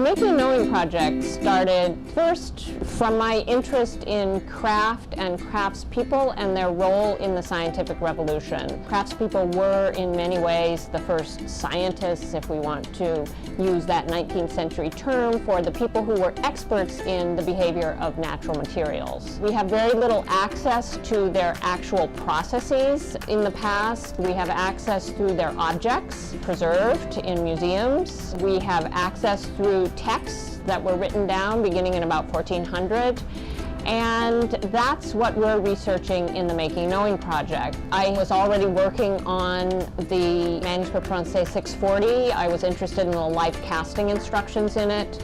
The Making and Knowing project started first from my interest in craft and craftspeople and their role in the scientific revolution. Craftspeople were in many ways the first scientists, if we want to use that 19th century term, for the people who were experts in the behavior of natural materials. We have very little access to their actual processes. In the past, we have access through their objects preserved in museums. We have access through texts that were written down beginning in about 1400. And that's what we're researching in the Making Knowing project. I was already working on the manuscript Francais 640. I was interested in the life casting instructions in it.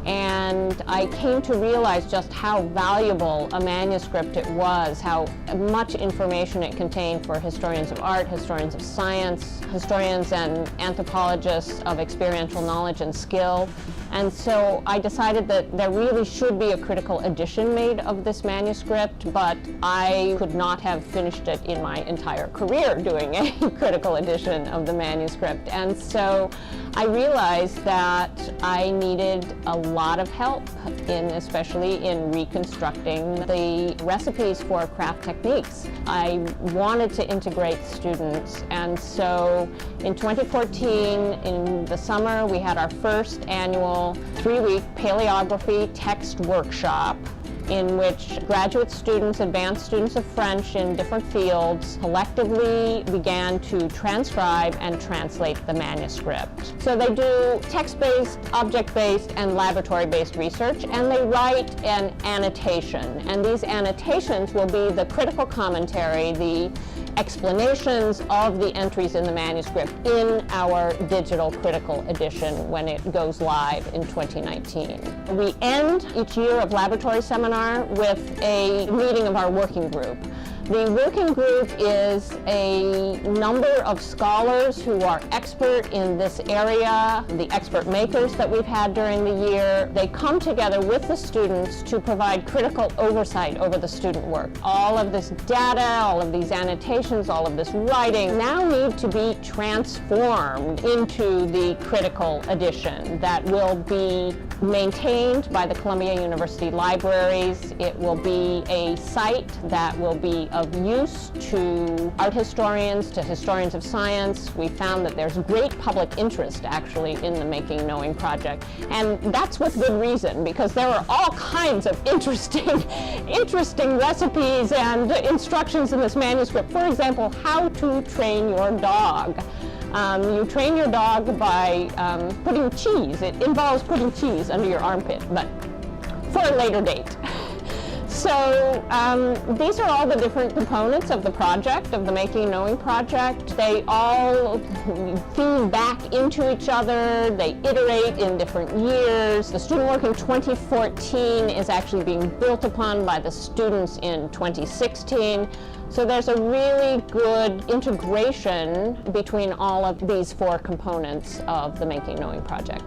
And I came to realize just how valuable a manuscript it was, how much information it contained for historians of art, historians of science, historians and anthropologists of experiential knowledge and skill. And so I decided that there really should be a critical edition made of this manuscript, but I could not have finished it in my entire career doing a critical edition of the manuscript. And so I realized that I needed a lot of help especially in reconstructing the recipes for craft techniques. I wanted to integrate students, and so in 2014, in the summer, we had our first annual 3-week paleography text workshop in which graduate students, advanced students of French in different fields collectively began to transcribe and translate the manuscript. So they do text-based, object-based, and laboratory-based research, and they write an annotation. And these annotations will be the critical commentary, the explanations of the entries in the manuscript in our digital critical edition when it goes live in 2019. We end each year of laboratory seminar with a meeting of our working group. The working group is a number of scholars who are expert in this area, the expert makers that we've had during the year. They come together with the students to provide critical oversight over the student work. All of this data, all of these annotations, all of this writing now need to be transformed into the critical edition that will be maintained by the Columbia University Libraries. It will be a site that will be of use to art historians, to historians of science. We found that there's great public interest actually in the Making Knowing project, and that's with good reason, because there are all kinds of interesting recipes and instructions in this manuscript. For example, how to train your dog. You train your dog by putting cheese. It involves putting cheese under your armpit, but for a later date. So these are all the different components of the project, of the Making and Knowing project. They all feed back into each other. They iterate in different years. The student work in 2014 is actually being built upon by the students in 2016. So there's a really good integration between all of these 4 components of the Making and Knowing project.